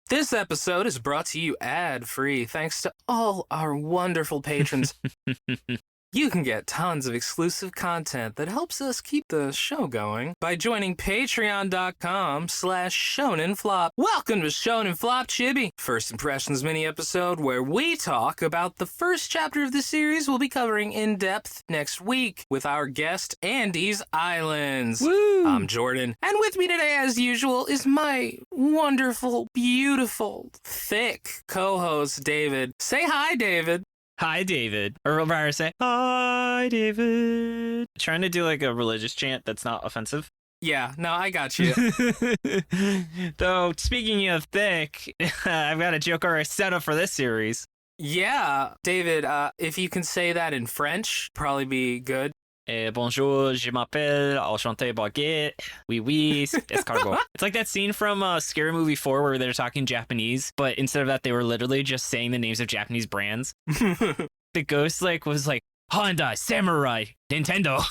This episode is brought to you ad-free thanks to all our wonderful patrons. You can get tons of exclusive content that helps us keep the show going by joining patreon.com/shonenflop. Welcome to Shonen Flop Chibi, First Impressions mini episode where we talk about the first chapter of the series we'll be covering in depth next week with our guest Andy's Islands. Woo! I'm Jordan, and with me today as usual is my wonderful, beautiful, thick co-host David. Say hi, David. Hi, David. Or rather say, hi, David. Trying to do like a religious chant that's not offensive. Yeah, no, I got you. Though, speaking of thick, I've got a joke already set up for this series. Yeah, David, if you can say that in French, probably be good. Bonjour, je m'appelle, enchanté baguette, oui, oui, escargot. It's like that scene from Scary Movie 4 where they're talking Japanese, but instead of that, they were literally just saying the names of Japanese brands. The ghost was like, Honda, Samurai, Nintendo.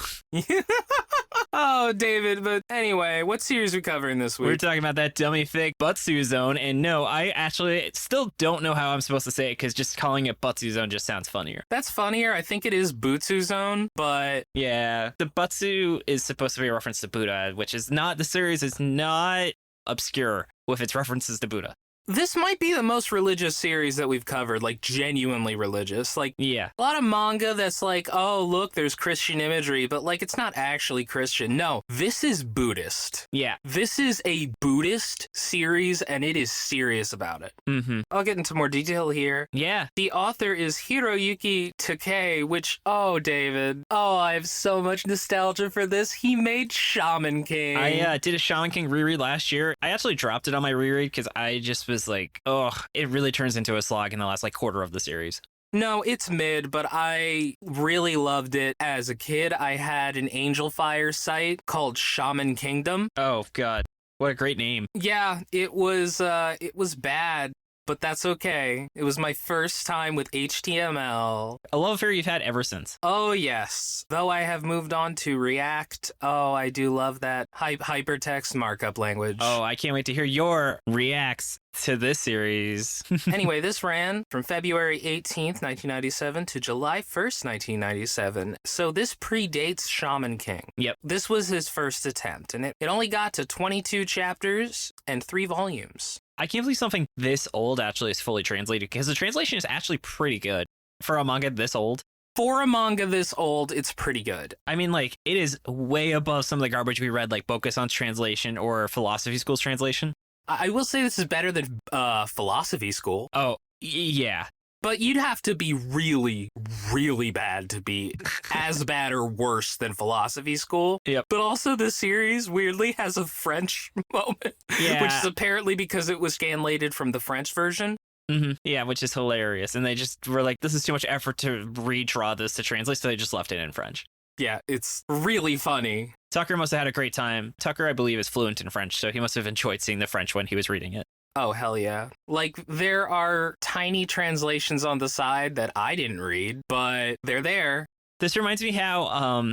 Oh, David, but anyway, what series are we covering this week? We're talking about that dummy thick Butsu Zone, and no, I actually still don't know how I'm supposed to say it, because just calling it Butsu Zone just sounds funnier. That's funnier. I think it is Butsu Zone, but... Yeah, the Butsu is supposed to be a reference to Buddha, which is not, the series is not obscure with its references to Buddha. This might be the most religious series that we've covered, like genuinely religious. Like, yeah, a lot of manga that's like, oh, look, there's Christian imagery, but like, it's not actually Christian. No, this is Buddhist. Yeah. This is a Buddhist series, and it is serious about it. Mm-hmm. I'll get into more detail here. Yeah. The author is Hiroyuki Takei, which, oh, David, oh, I have so much nostalgia for this. He made Shaman King. I did a Shaman King reread last year. I actually dropped it on my reread because I just was like, oh, it really turns into a slog in the last quarter of the series. No, it's mid, but I really loved it as a kid. I had an Angel Fire site called Shaman Kingdom. Oh, God. What a great name. Yeah, it was bad, but that's okay. It was my first time with HTML. A love affair you've had ever since. Oh, yes. Though I have moved on to React. Oh, I do love that hypertext markup language. Oh, I can't wait to hear your reacts to this series. Anyway, this ran from February 18th, 1997 to July 1st, 1997. So this predates Shaman King. Yep. This was his first attempt, and it only got to 22 chapters and 3 volumes. I can't believe something this old actually is fully translated, because the translation is actually pretty good for a manga this old. For a manga this old, it's pretty good. I mean, it is way above some of the garbage we read, like Bokusan's translation or Philosophy School's translation. I will say this is better than Philosophy School. Oh, yeah. But you'd have to be really, really bad to be as bad or worse than Philosophy School. Yep. But also this series weirdly has a French moment, Yeah. which is apparently because it was scanlated from the French version. Mm-hmm. Yeah, which is hilarious. And they just were like, this is too much effort to redraw this to translate, so they just left it in French. Yeah, it's really funny. Tucker must have had a great time. Tucker, I believe, is fluent in French, so he must have enjoyed seeing the French when he was reading it. Oh, hell yeah. Like, there are tiny translations on the side that I didn't read, but they're there. This reminds me how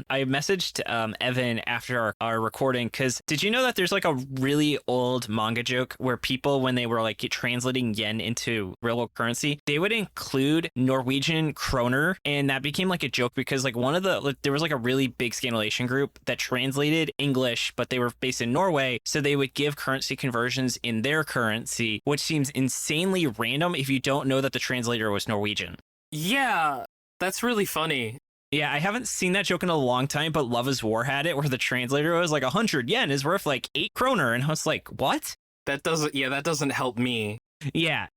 I messaged Evan after our recording, because did you know that there's a really old manga joke where people, when they were translating yen into real currency, they would include Norwegian kroner, and that became a joke because one of the there was a really big scanlation group that translated English, but they were based in Norway, so they would give currency conversions in their currency, which seems insanely random if you don't know that the translator was Norwegian. Yeah, that's really funny. Yeah, I haven't seen that joke in a long time, but Love is War had it, where the translator was 100 yen is worth 8 kroner, and I was like, what? That doesn't help me. Yeah.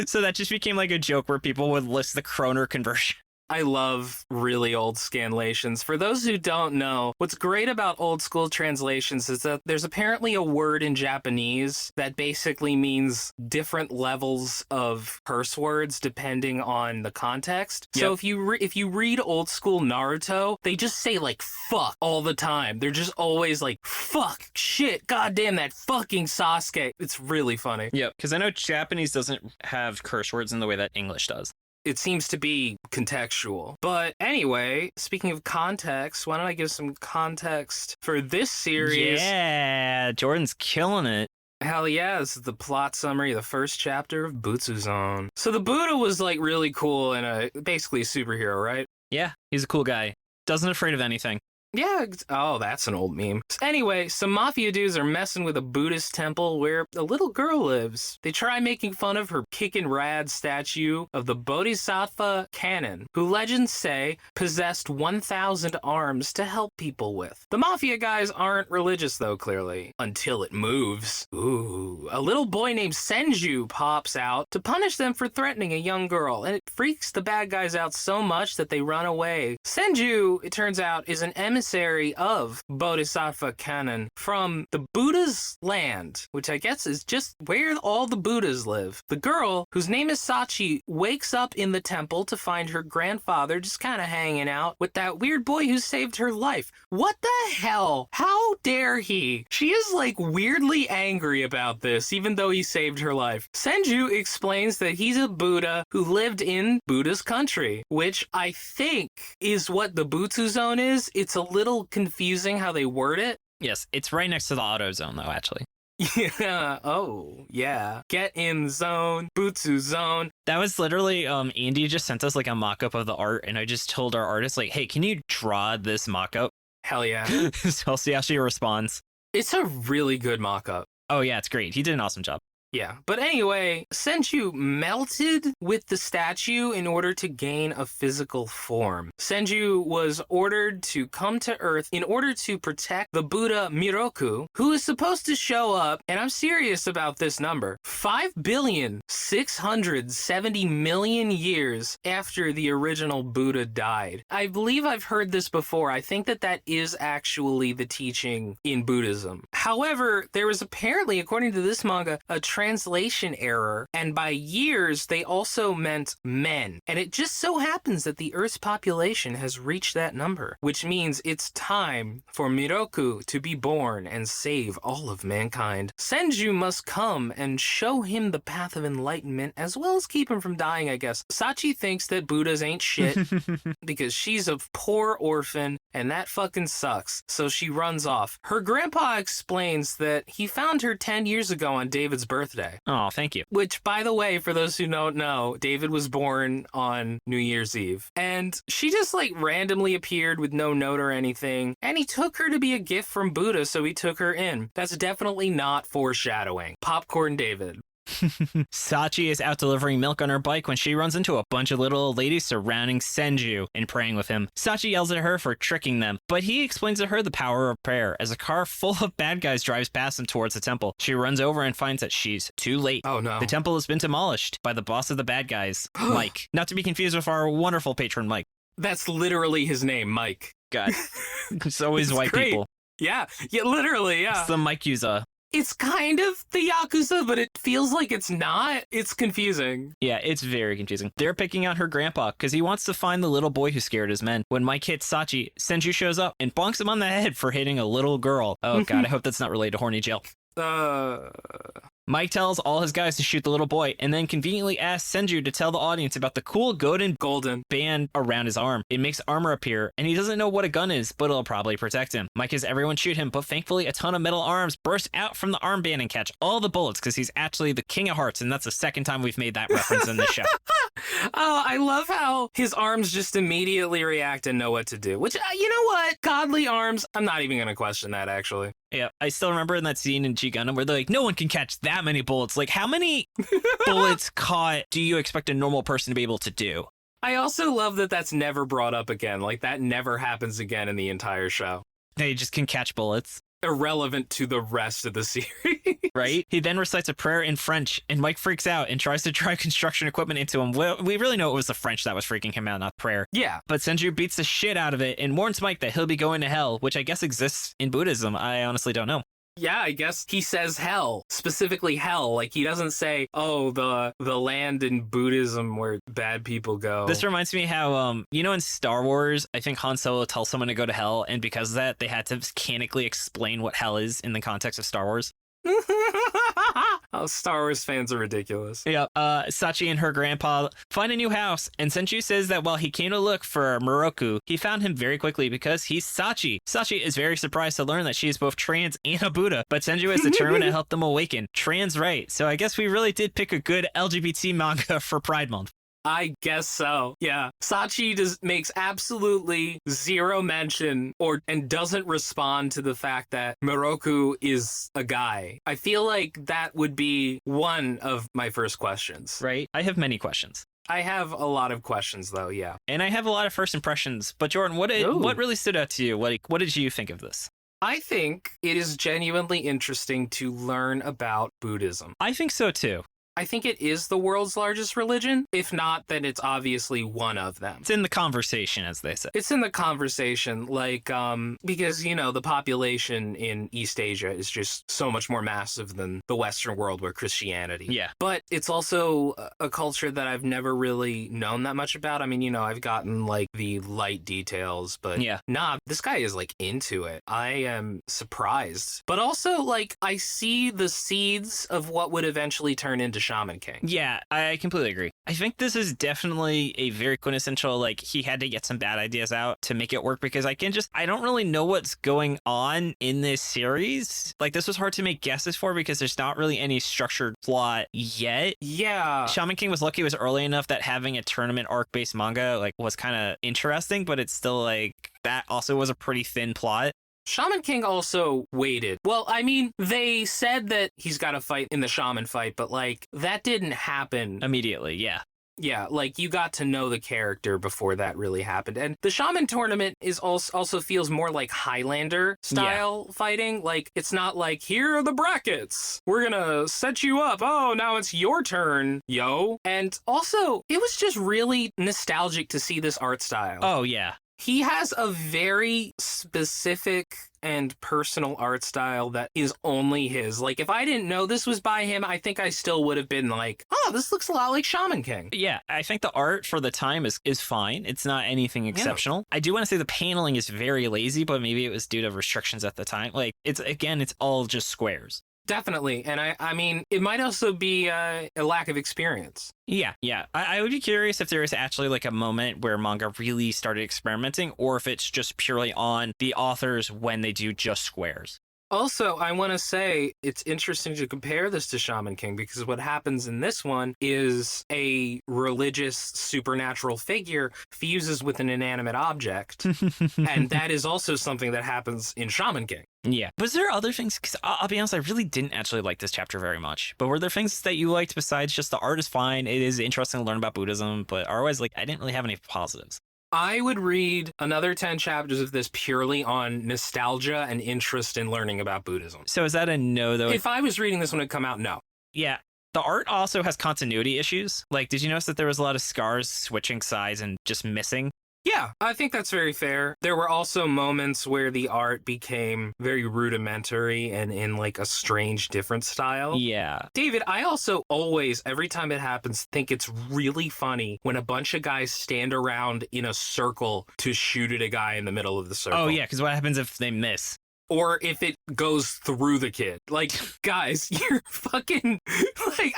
So that just became a joke where people would list the kroner conversion. I love really old scanlations. For those who don't know, what's great about old school translations is that there's apparently a word in Japanese that basically means different levels of curse words depending on the context. Yep. So if you read old school Naruto, they just say fuck all the time. They're just always fuck, shit, goddamn that fucking Sasuke. It's really funny. Yep, because I know Japanese doesn't have curse words in the way that English does. It seems to be contextual. But anyway, speaking of context, why don't I give some context for this series? Yeah, Jordan's killing it. Hell yeah, this is the plot summary of the first chapter of Butsu Zone. So the Buddha was like really cool and basically a superhero, right? Yeah, he's a cool guy. Doesn't afraid of anything. Yeah, oh, that's an old meme. Anyway, some mafia dudes are messing with a Buddhist temple where a little girl lives. They try making fun of her kickin' rad statue of the Bodhisattva Kannon, who legends say possessed 1,000 arms to help people with. The mafia guys aren't religious though, clearly, until it moves. Ooh, a little boy named Sennju pops out to punish them for threatening a young girl, and it freaks the bad guys out so much that they run away. Sennju, it turns out, is an emissary of Bodhisattva Kannon from the Buddha's land, which I guess is just where all the Buddhas live. The girl, whose name is Sachi, wakes up in the temple to find her grandfather just kind of hanging out with that weird boy who saved her life. What the hell? How dare he? She is like weirdly angry about this, even though he saved her life. Sennju explains that he's a Buddha who lived in Buddha's country, which I think is what the Butsu Zone is. It's a little confusing how they word it. Yes, it's right next to the auto zone, though, actually. Yeah. Oh, yeah. Get in zone. Butsu Zone. That was literally, Andy just sent us like a mock-up of the art, and I just told our artist, like, hey, can you draw this mock-up? Hell yeah. So I'll see how she responds. It's a really good mock-up. Oh, yeah, it's great. He did an awesome job. Yeah, but anyway, Sennju melted with the statue in order to gain a physical form. Sennju was ordered to come to Earth in order to protect the Buddha Mirokou, who is supposed to show up, and I'm serious about this number, 5,670,000,000 years after the original Buddha died. I believe I've heard this before. I think that is actually the teaching in Buddhism. However, there was apparently, according to this manga, a translation error, and by years they also meant men. And it just so happens that the Earth's population has reached that number, which means it's time for Mirokou to be born and save all of mankind. Sennju must come and show him the path of enlightenment, as well as keep him from dying, I guess. Sachi thinks that Buddhas ain't shit because she's a poor orphan, and that fucking sucks. So she runs off. Her grandpa explains that he found her 10 years ago on David's birthday. Oh, thank you. Which, by the way, for those who don't know, David was born on New Year's Eve. And she just like randomly appeared with no note or anything. And he took her to be a gift from Buddha, so he took her in. That's definitely not foreshadowing. Popcorn David. Sachi is out delivering milk on her bike when she runs into a bunch of little old ladies surrounding Sennju and praying with him. Sachi yells at her for tricking them, but he explains to her the power of prayer as a car full of bad guys drives past them towards the temple. She runs over and finds that she's too late. Oh no. The temple has been demolished by the boss of the bad guys, Mike. Not to be confused with our wonderful patron, Mike. That's literally his name, Mike. God. It's always white great. people. Yeah, literally, yeah. It's the Mike Yuza. It's kind of the Yakuza, but it feels like it's not. It's confusing. Yeah, it's very confusing. They're picking out her grandpa because he wants to find the little boy who scared his men. When Mike hits Sachi, Sennju shows up and bonks him on the head for hitting a little girl. Oh god, I hope that's not related to horny jail. Mike tells all his guys to shoot the little boy and then conveniently asks Sennju to tell the audience about the cool golden band around his arm. It makes armor appear, and he doesn't know what a gun is, but it'll probably protect him. Mike has everyone shoot him, but thankfully a ton of metal arms burst out from the armband and catch all the bullets because he's actually the King of Hearts, and that's the second time we've made that reference in this show. Oh, I love how his arms just immediately react and know what to do, which, you know what? Godly arms, I'm not even going to question that, actually. Yeah, I still remember in that scene in G Gundam where they're like, no one can catch that many bullets. Like, how many bullets caught do you expect a normal person to be able to do? I also love that that's never brought up again. Like, that never happens again in the entire show. They just can catch bullets. Irrelevant to the rest of the series. Right? He then recites a prayer in French, and Mike freaks out and tries to drive construction equipment into him. Well, we really know it was the French that was freaking him out, not prayer. Yeah. But Sennju beats the shit out of it and warns Mike that he'll be going to hell, which I guess exists in Buddhism. I honestly don't know. Yeah, I guess he says hell, specifically hell. Like, he doesn't say, oh, the land in Buddhism where bad people go. This reminds me how, in Star Wars, I think Han Solo tells someone to go to hell, and because of that, they had to mechanically explain what hell is in the context of Star Wars. Oh, Star Wars fans are ridiculous. Yeah, Sachi and her grandpa find a new house, and Sennju says that while he came to look for Mirokou, he found him very quickly because he's Sachi. Sachi is very surprised to learn that she is both trans and a Buddha, but Sennju is determined to help them awaken. Trans right. So I guess we really did pick a good LGBT manga for Pride Month. I guess so. Yeah. Sachi makes absolutely zero mention and doesn't respond to the fact that Mirokou is a guy. I feel like that would be one of my first questions. Right? I have many questions. I have a lot of questions, though, yeah. And I have a lot of first impressions. But Jordan, what really stood out to you? What did you think of this? I think it is genuinely interesting to learn about Buddhism. I think so, too. I think it is the world's largest religion. If not, then it's obviously one of them. It's in the conversation, as they say. It's in the conversation, because, the population in East Asia is just so much more massive than the Western world where Christianity. Yeah. But it's also a culture that I've never really known that much about. I mean, I've gotten, the light details, but this guy is, into it. I am surprised. But also, I see the seeds of what would eventually turn into Shaman King. Yeah, I completely agree. I think this is definitely a very quintessential, he had to get some bad ideas out to make it work because I don't really know what's going on in this series. This was hard to make guesses for because there's not really any structured plot yet. Yeah. Shaman King was lucky it was early enough that having a tournament arc-based manga, was kind of interesting, but it's still, that also was a pretty thin plot. Shaman King also waited. Well, I mean, they said that he's got to fight in the shaman fight, but, that didn't happen. Immediately, yeah. Yeah, you got to know the character before that really happened. And the shaman tournament is also feels more like Highlander style fighting. It's not here are the brackets. We're gonna set you up. Oh, now it's your turn, yo. And also, it was just really nostalgic to see this art style. Oh, yeah. He has a very specific and personal art style that is only his. If I didn't know this was by him, I think I still would have been oh, this looks a lot like Shaman King. Yeah, I think the art for the time is fine. It's not anything exceptional. Yeah. I do want to say the paneling is very lazy, but maybe it was due to restrictions at the time. It's all just squares. Definitely. And I mean, it might also be a lack of experience. Yeah. I would be curious if there is actually a moment where manga really started experimenting or if it's just purely on the authors when they do just squares. Also, I want to say it's interesting to compare this to Shaman King because what happens in this one is a religious supernatural figure fuses with an inanimate object. And that is also something that happens in Shaman King. Yeah. Was there other things? Because I'll be honest, I really didn't actually like this chapter very much. But were there things that you liked besides just the art is fine? It is interesting to learn about Buddhism, but otherwise, I didn't really have any positives. I would read another 10 chapters of this purely on nostalgia and interest in learning about Buddhism. So is that a no, though? If I was reading this when it come out, no. Yeah. The art also has continuity issues. Did you notice that there was a lot of scars switching sides and just missing? Yeah, I think that's very fair. There were also moments where the art became very rudimentary and in a strange different style. Yeah. David, I also always, every time it happens, think it's really funny when a bunch of guys stand around in a circle to shoot at a guy in the middle of the circle. Oh, yeah, because what happens if they miss? Or if it goes through the kid. Guys, you're fucking...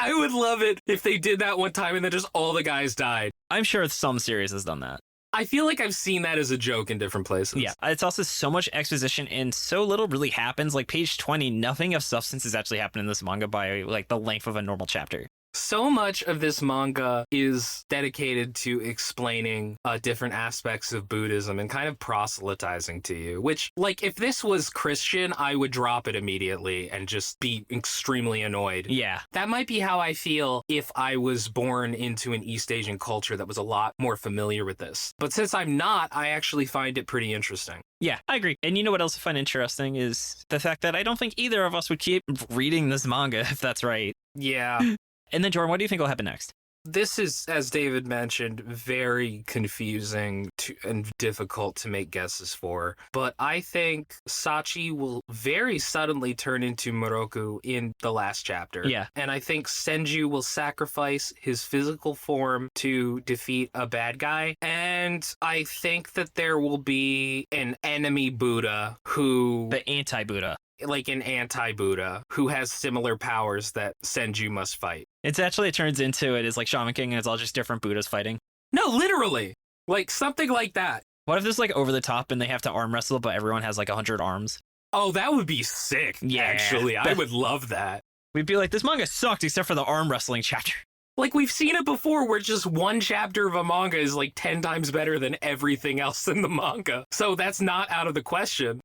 I would love it if they did that one time and then just all the guys died. I'm sure some series has done that. I feel like I've seen that as a joke in different places. Yeah, it's also so much exposition and so little really happens. Page 20, nothing of substance has actually happened in this manga by the length of a normal chapter. So much of this manga is dedicated to explaining different aspects of Buddhism and kind of proselytizing to you, which, if this was Christian, I would drop it immediately and just be extremely annoyed. Yeah. That might be how I feel if I was born into an East Asian culture that was a lot more familiar with this. But since I'm not, I actually find it pretty interesting. Yeah, I agree. And you know what else I find interesting is the fact that I don't think either of us would keep reading this manga, if that's right. Yeah. And then, Jordan, what do you think will happen next? This is, as David mentioned, very confusing and difficult to make guesses for. But I think Sachi will very suddenly turn into Mirokou in the last chapter. Yeah. And I think Sennju will sacrifice his physical form to defeat a bad guy. And I think that there will be an enemy Buddha who... The anti-Buddha. like an anti-Buddha who has similar powers that Sennju must fight. It turns into it is like Shaman King and it's all just different Buddhas fighting. No, literally. Like something like that. What if there's like over the top and they have to arm wrestle, but everyone has like 100 arms? Oh, that would be sick, actually. I would love that. We'd be like, this manga sucked except for the arm wrestling chapter. Like, we've seen it before where just one chapter of a manga is like 10 times better than everything else in the manga. So that's not out of the question.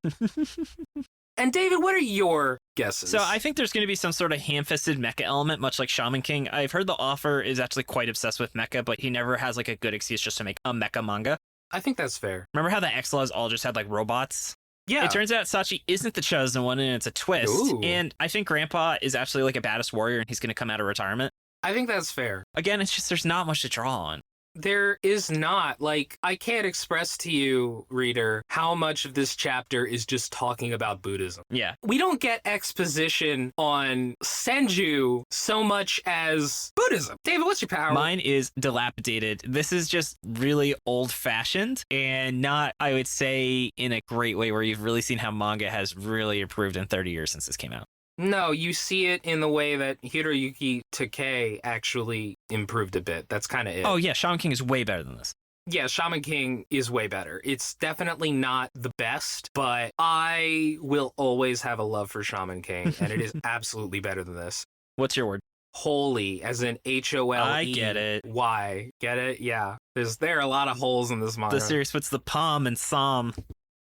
And David, what are your guesses? So I think there's going to be some sort of ham-fisted mecha element, much like Shaman King. I've heard the author is actually quite obsessed with mecha, but he never has like a good excuse just to make a mecha manga. I think that's fair. Remember how the X-Laws all just had like robots? Yeah. It turns out Sachi isn't the chosen one and it's a twist. Ooh. And I think Grandpa is actually like a badass warrior and he's going to come out of retirement. I think that's fair. Again, it's just there's not much to draw on. There is not. Like, I can't express to you, reader, how much of this chapter is just talking about Buddhism. Yeah. We don't get exposition on Sennju so much as Buddhism. David, what's your power? Mine is dilapidated. This is just really old-fashioned and not, I would say, in a great way where you've really seen how manga has really improved in 30 years since this came out. No, you see it in the way that Hiroyuki Takei actually improved a bit. That's kind of it. Oh, yeah, Shaman King is way better than this. Yeah, Shaman King is way better. It's definitely not the best, but I will always have a love for Shaman King, and it is absolutely better than this. What's your word? Holy, as in H-O-L-E. I get it. Why? Get it? Yeah. There are a lot of holes in this manga. The series puts the palm and psalm.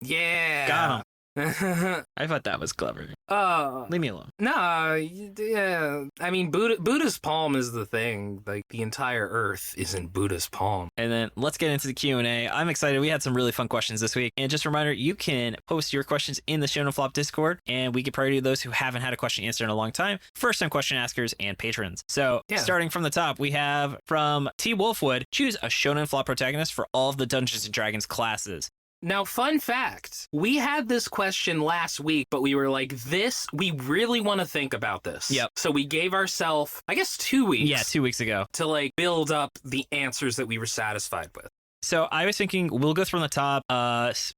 Yeah. Got him. I thought that was clever. Leave me alone. No, yeah. I mean, Buddha's palm is the thing. Like, the entire earth is in Buddha's palm. And then let's get into the Q&A. I'm excited. We had some really fun questions this week. And just a reminder, you can post your questions in the Shonen Flop Discord, and we get priority to those who haven't had a question answered in a long time, first-time question askers, and patrons. So, starting from the top, we have from T. Wolfwood, choose a Shonen Flop protagonist for all of the Dungeons & Dragons classes. Now, fun fact, we had this question last week, but we were like, we really want to think about this. Yep. So we gave ourselves, I guess, 2 weeks. Yeah, 2 weeks ago. To like build up the answers that we were satisfied with. So I was thinking we'll go from the top.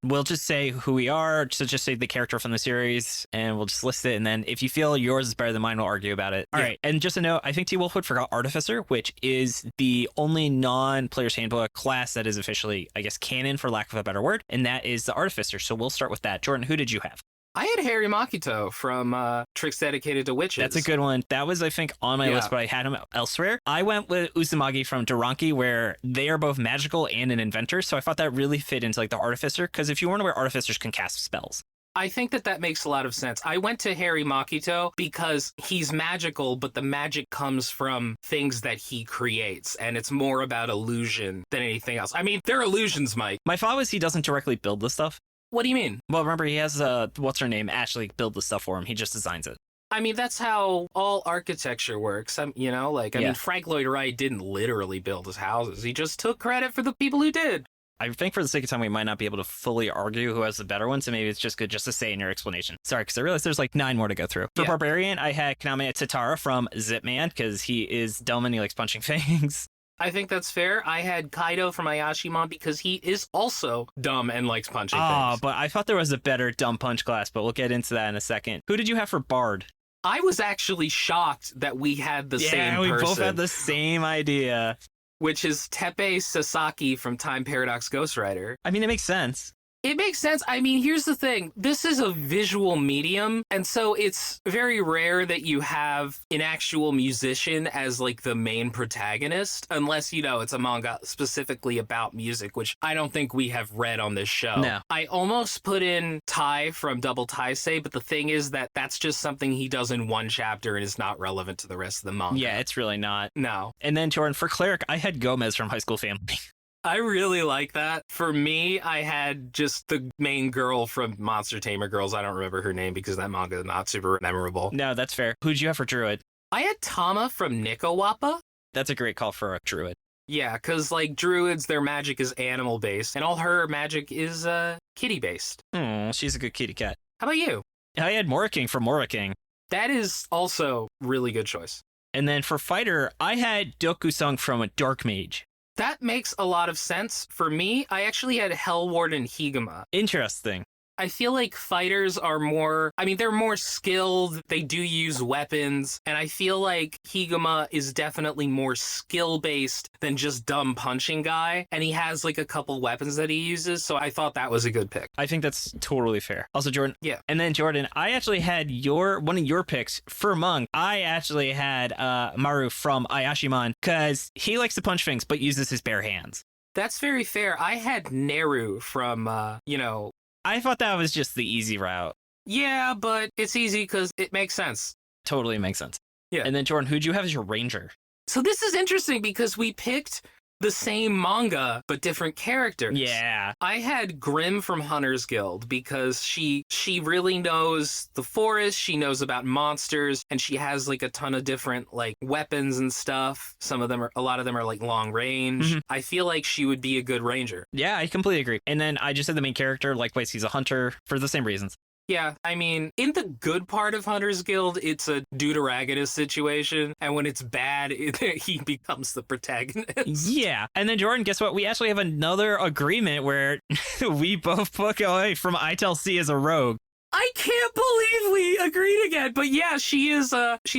We'll just say who we are. So just say the character from the series and we'll just list it. And then if you feel yours is better than mine, we'll argue about it. All right. And just a note, I think T. Wolfwood forgot Artificer, which is the only non-Player's Handbook class that is officially, I guess, canon for lack of a better word. And that is the Artificer. So we'll start with that. Jordan, who did you have? I had Harry Makito from Tricks Dedicated to Witches. That's a good one. That was, I think, on my list, but I had him elsewhere. I went with Uzumaki from Doranki, where they are both magical and an inventor. So I thought that really fit into like the Artificer, because if you weren't aware, Artificers can cast spells. I think that makes a lot of sense. I went to Harry Makito because he's magical, but the magic comes from things that he creates, and it's more about illusion than anything else. I mean, they're illusions, Mike. My thought was he doesn't directly build the stuff. What do you mean? Well, remember, he has, what's her name, Ashley, build the stuff for him. He just designs it. I mean, that's how all architecture works. I mean, Frank Lloyd Wright didn't literally build his houses. He just took credit for the people who did. I think for the sake of time, we might not be able to fully argue who has the better one, so maybe it's just good just to say in your explanation. Sorry, because I realized there's like 9 more to go through. For Barbarian, I had Kaname Tatara from Zip Man, because he is dumb and he likes punching things. I think that's fair. I had Kaido from Ayashimon because he is also dumb and likes punching things. But I thought there was a better dumb punch class, but we'll get into that in a second. Who did you have for Bard? I was actually shocked that we had the same person. Yeah, we both had the same idea. Which is Teppei Sasaki from Time Paradox Ghostwriter. I mean, it makes sense. It makes sense. I mean, here's the thing. This is a visual medium, and so it's very rare that you have an actual musician as, like, the main protagonist, unless, it's a manga specifically about music, which I don't think we have read on this show. No. I almost put in Tai from Double Taisei, but the thing is that that's just something he does in one chapter and is not relevant to the rest of the manga. Yeah, it's really not. No. And then, Jordan, for Cleric, I had Gomez from High School Family. I really like that. For me, I had just the main girl from Monster Tamer Girls. I don't remember her name because that manga is not super memorable. No, that's fair. Who'd you have for Druid? I had Tama from Nikowappa. That's a great call for a Druid. Yeah, because, like, Druids, their magic is animal-based, and all her magic is kitty-based. She's a good kitty cat. How about you? I had Moraking from Moraking. That is also really good choice. And then for Fighter, I had Dokusung from a Dark Mage. That makes a lot of sense. For me, I actually had Hellwarden Higuma. Interesting. I feel like fighters are more, I mean, they're more skilled. They do use weapons. And I feel like Higuma is definitely more skill-based than just dumb punching guy. And he has like a couple weapons that he uses. So I thought that was a good pick. I think that's totally fair. Also, Jordan. Yeah. And then Jordan, I actually had one of your picks for Monk. I actually had Maru from Ayashimon because he likes to punch things but uses his bare hands. That's very fair. I had Neru from, I thought that was just the easy route. Yeah, but it's easy because it makes sense. Totally makes sense. Yeah. And then Jordan, who'd you have as your ranger? So this is interesting because we picked the same manga but different characters. Yeah. I had Grimm from Hunter's Guild because she really knows the forest, she knows about monsters, and she has like a ton of different like weapons and stuff. A lot of them are like long range. Mm-hmm. I feel like she would be a good ranger. Yeah, I completely agree. And then I just said the main character, likewise, he's a hunter for the same reasons. Yeah, I mean, in the good part of Hunter's Guild, it's a Deuteragonist situation, and when it's bad, he becomes the protagonist. Yeah, and then Jordan, guess what? We actually have another agreement where we both book away from ITLC as a rogue. I can't believe we agreed again, but yeah, she's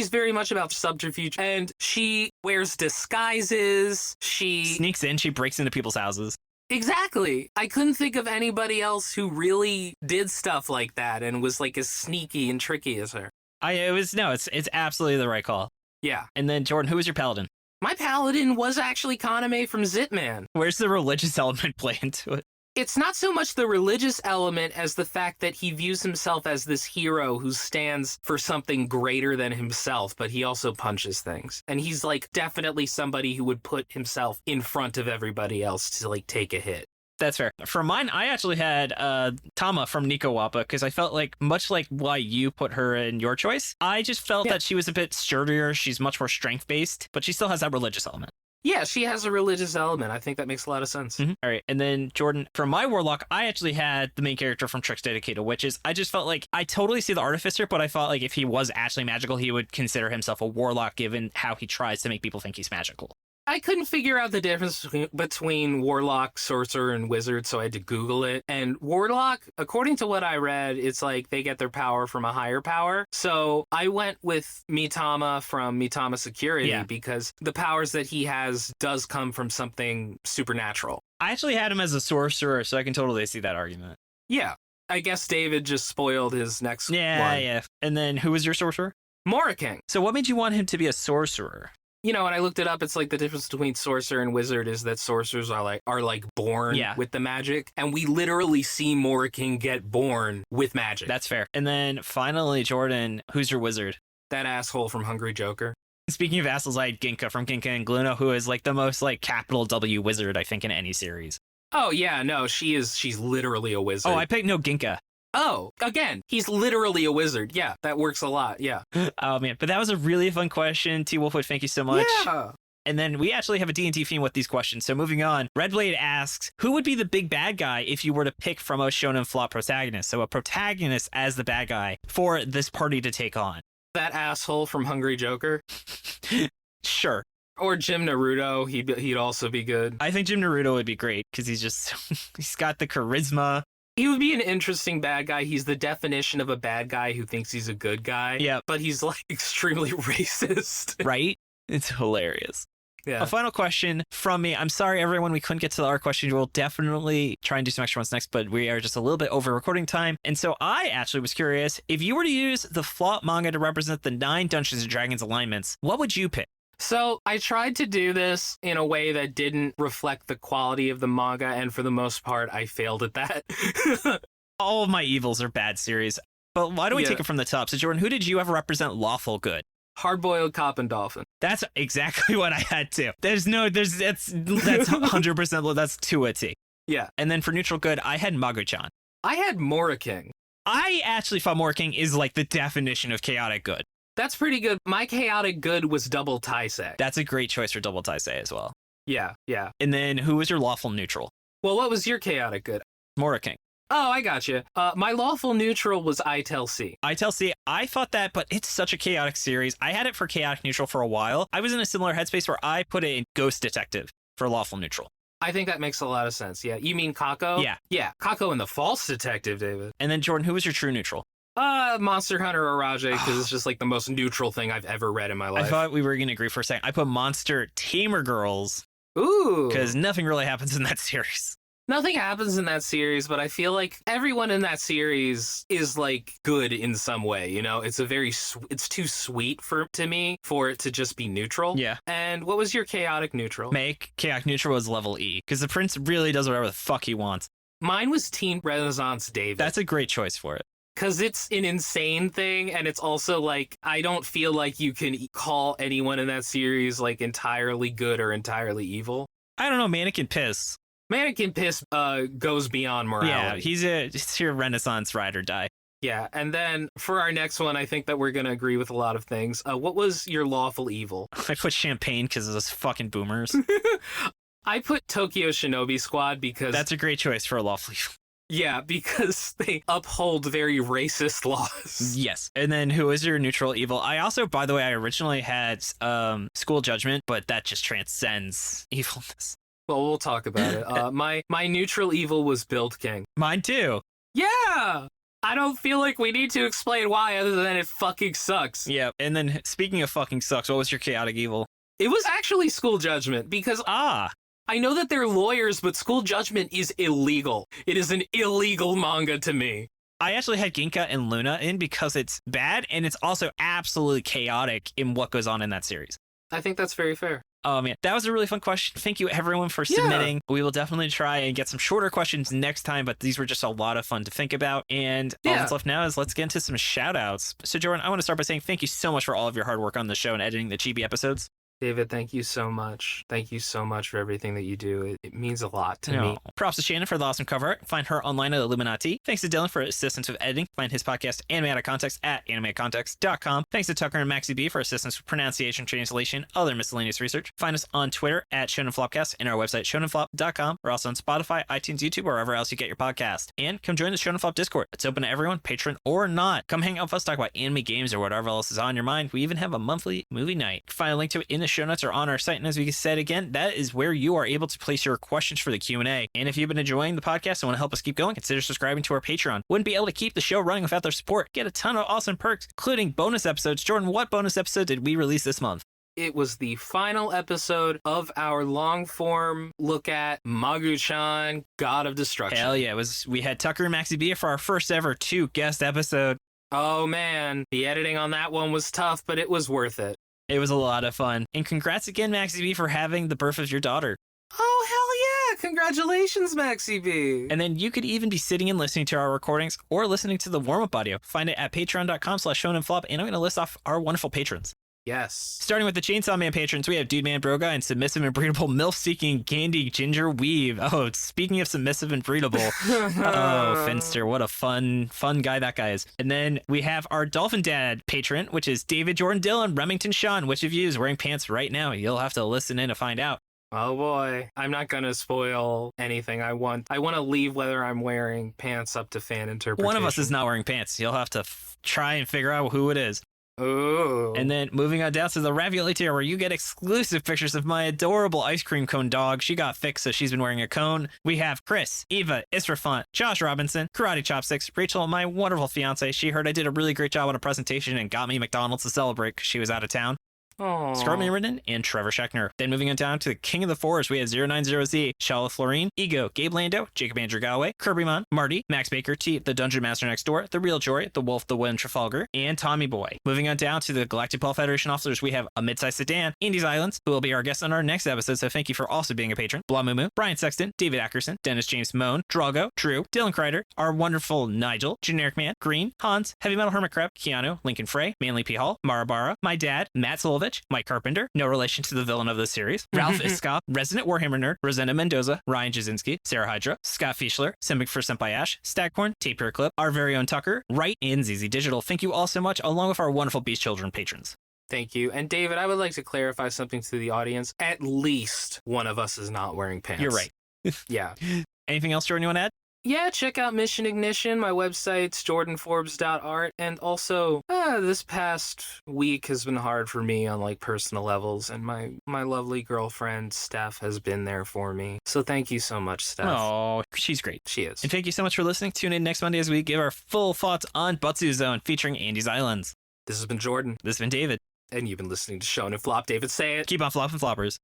very much about subterfuge, and she wears disguises, she Sneaks in, she breaks into people's houses. Exactly. I couldn't think of anybody else who really did stuff like that and was like as sneaky and tricky as her. It's absolutely the right call. Yeah. And then Jordan, who was your paladin? My paladin was actually Kaname from Zitman. Where's the religious element play into it? It's not so much the religious element as the fact that he views himself as this hero who stands for something greater than himself, but he also punches things. And he's like definitely somebody who would put himself in front of everybody else to like take a hit. That's fair. For mine, I actually had Tama from Nico Wappa because I felt like, much like why you put her in your choice, I just felt that she was a bit sturdier. She's much more strength-based, but she still has that religious element. Yeah, she has a religious element. I think that makes a lot of sense. Mm-hmm. All right. And then, Jordan, for my warlock, I actually had the main character from Tricks Dedicated Witches. I just felt like I totally see the artificer, but I felt like if he was actually magical, he would consider himself a warlock given how he tries to make people think he's magical. I couldn't figure out the difference between warlock, sorcerer, and wizard, so I had to Google it. And warlock, according to what I read, it's like they get their power from a higher power. So I went with Mitama from Mitama Security because the powers that he has does come from something supernatural. I actually had him as a sorcerer, so I can totally see that argument. Yeah. I guess David just spoiled his next one. Yeah. And then who was your sorcerer? Moraking. So what made you want him to be a sorcerer? You know, when I looked it up, it's like the difference between sorcerer and wizard is that sorcerers are born with the magic. And we literally see Moraking get born with magic. That's fair. And then finally, Jordan, who's your wizard? That asshole from Hungry Joker. Speaking of assholes, I had Ginka from Ginka and Gluna, who is like the most like capital W wizard, I think, in any series. Oh, yeah, no, she's literally a wizard. Oh, I picked Ginka. Oh, again, he's literally a wizard. Yeah, that works a lot. Yeah. Oh, man. But that was a really fun question. T. Wolfwood, thank you so much. Yeah. And then we actually have a D&D theme with these questions. So moving on, Redblade asks, who would be the big bad guy if you were to pick from a shonen flop protagonist? So a protagonist as the bad guy for this party to take on. That asshole from Hungry Joker? Sure. Or Jim Naruto, he'd also be good. I think Jim Naruto would be great because he's got the charisma. He would be an interesting bad guy. He's the definition of a bad guy who thinks he's a good guy. Yeah. But he's like extremely racist. Right? It's hilarious. Yeah. A final question from me. I'm sorry, everyone, we couldn't get to our question. We'll definitely try and do some extra ones next, but we are just a little bit over recording time. And so I actually was curious, if you were to use the flop manga to represent the 9 Dungeons & Dragons alignments, what would you pick? So I tried to do this in a way that didn't reflect the quality of the manga, and for the most part, I failed at that. All of my evils are bad series. But why don't we take it from the top? So, Jordan, who did you ever represent lawful good? Hard-boiled cop and dolphin. That's exactly what I had too. That's 100%, that's to a T. Yeah. And then for neutral good, I had Magu-chan. I had Moraking. I actually thought Moraking is like the definition of chaotic good. That's pretty good. My chaotic good was double Taisei. That's a great choice for double Taisei as well. Yeah. And then who was your lawful neutral? Well, what was your chaotic good? Moraking. Oh, I got you. My lawful neutral was ITLC. ITLC, I thought that, but it's such a chaotic series. I had it for chaotic neutral for a while. I was in a similar headspace where I put it in Ghost Detective for lawful neutral. I think that makes a lot of sense. Yeah. You mean Kako? Yeah. Yeah. Kako and the False Detective, David. And then, Jordan, who was your true neutral? Monster Hunter Araje, because it's just like the most neutral thing I've ever read in my life. I thought we were going to agree for a second. I put Monster Tamer Girls. Ooh. Because nothing really happens in that series. Nothing happens in that series, but I feel like everyone in that series is like good in some way. You know, it's it's too sweet to me for it to just be neutral. Yeah. And what was your chaotic neutral? Chaotic neutral was level E, because the prince really does whatever the fuck he wants. Mine was Teen Renaissance David. That's a great choice for it. Because it's an insane thing, and it's also like, I don't feel like you can call anyone in that series like entirely good or entirely evil. I don't know, Mannequin Piss. Mannequin Piss goes beyond morality. Yeah, he's your Renaissance ride or die. Yeah, and then for our next one, I think that we're going to agree with a lot of things. What was your lawful evil? I put Champagne because of those fucking boomers. I put Tokyo Shinobi Squad because... That's a great choice for a lawful evil. Yeah, because they uphold very racist laws. Yes. And then who is your neutral evil? I also, by the way, I originally had School Judgment, but that just transcends evilness. Well, we'll talk about it. My neutral evil was Build King. Mine too. Yeah! I don't feel like we need to explain why other than it fucking sucks. Yeah. And then speaking of fucking sucks, what was your chaotic evil? It was actually School Judgment because... I know that they're lawyers, but School Judgment is illegal. It is an illegal manga to me. I actually had Ginka and Luna in because it's bad, and it's also absolutely chaotic in what goes on in that series. I think that's very fair. Oh, man. That was a really fun question. Thank you, everyone, for submitting. We will definitely try and get some shorter questions next time, but these were just a lot of fun to think about. And all that's left now is let's get into some shout-outs. So, Jordan, I want to start by saying thank you so much for all of your hard work on the show and editing the Chibi episodes. David, thank you so much. Thank you so much for everything that you do. It means a lot to me. Props to Shannon for the awesome cover art. Find her online at illuminyatea. Thanks to Dylan for assistance with editing. Find his podcast, Anime Out of Context, at animecontext.com. Thanks to Tucker and Maxie B for assistance with pronunciation, translation, other miscellaneous research. Find us on Twitter at ShonenFlopcast and our website, shonenflop.com. We're also on Spotify, iTunes, YouTube, or wherever else you get your podcast. And come join the Shonen Flop Discord. It's open to everyone, patron or not. Come hang out with us, talk about anime, games, or whatever else is on your mind. We even have a monthly movie night. Find a link to it in the show notes or on our site. And as we said again, that is where you are able to place your questions for the Q&A. And if you've been enjoying the podcast and want to help us keep going, consider subscribing to our Patreon. Wouldn't be able to keep the show running without their support. Get a ton of awesome perks, including bonus episodes. Jordan, what bonus episode did we release this month? It was the final episode of our long-form look at Magu-chan, God of Destruction. Hell yeah. We had Tucker and Maxie B for our first ever 2 guest episode. Oh man, the editing on that one was tough, but it was worth it. It was a lot of fun. And congrats again, Maxie B, for having the birth of your daughter. Oh, hell yeah. Congratulations, Maxie B. And then you could even be sitting and listening to our recordings or listening to the warm-up audio. Find it at patreon.com/shonenflop. And I'm going to list off our wonderful patrons. Yes. Starting with the Chainsaw Man patrons, we have Dude Man Broga and Submissive and Breedable MILF-seeking Candy Ginger Weave. Oh, speaking of submissive and breedable. Oh, Finster, what a fun guy that guy is. And then we have our Dolphin Dad patron, which is David Jordan Dillon, Remington Sean. Which of you is wearing pants right now? You'll have to listen in to find out. Oh boy, I'm not going to spoil anything. I want to leave whether I'm wearing pants up to fan interpretation. One of us is not wearing pants. You'll have to try and figure out who it is. Ooh. And then moving on down to the Ravioli tier, where you get exclusive pictures of my adorable ice cream cone dog. She got fixed, so she's been wearing a cone. We have Chris, Eva, Israfont, Josh Robinson, Karate Chopsticks, Rachel, my wonderful fiance. She heard I did a really great job on a presentation and got me McDonald's to celebrate because she was out of town. Scarman Rinden, and Trevor Schechner. Then moving on down to the King of the Forest, we have 090Z, Charlotte Florine, Ego, Gabe Lando, Jacob Andrew Galloway, Kirby-mon, Marty, Max Baker, T, the Dungeon Master Next Door, The Real Jory, The Wolf, The Wind, Trafalgar, and Tommy Boy. Moving on down to the Galactic Ball Federation officers, we have a mid-sized sedan, Indies Islands, who will be our guest on our next episode, so thank you for also being a patron. Blamumu, Brian Sexton, David Ackerson, Dennis James Moan, Drago, Drew, Dylan Crider, our wonderful Nigel, Generic Man, Green, Hans, Heavy Metal Hermit Crab, Keanu, Lincoln Frey, Manly P. Hall, Marabara, my dad, Matt Solovich, Mike Carpenter, no relation to the villain of the series, Ralph Iskop, Resident Warhammer Nerd, Rosenda Mendoza, Ryan Jasinski, Sarah Hydra, Scott Fischler, Simic for Senpai Ash, Stagcorn, Tapir Clip, our very own Tucker, Wright, and ZZ Digital. Thank you all so much, along with our wonderful Beast Children patrons. Thank you. And David, I would like to clarify something to the audience. At least one of us is not wearing pants. You're right. Yeah. Anything else, Jordan, you want to add? Yeah, check out Mission Ignition. My website's jordanforbes.art. And also, this past week has been hard for me on like personal levels, and my lovely girlfriend Steph has been there for me. So thank you so much, Steph. Oh, she's great. She is. And thank you so much for listening. Tune in next Monday as we give our full thoughts on Butsu Zone featuring Andy's Islands. This has been Jordan. This has been David. And you've been listening to Shonen Flop. David, say it. Keep on flopping floppers.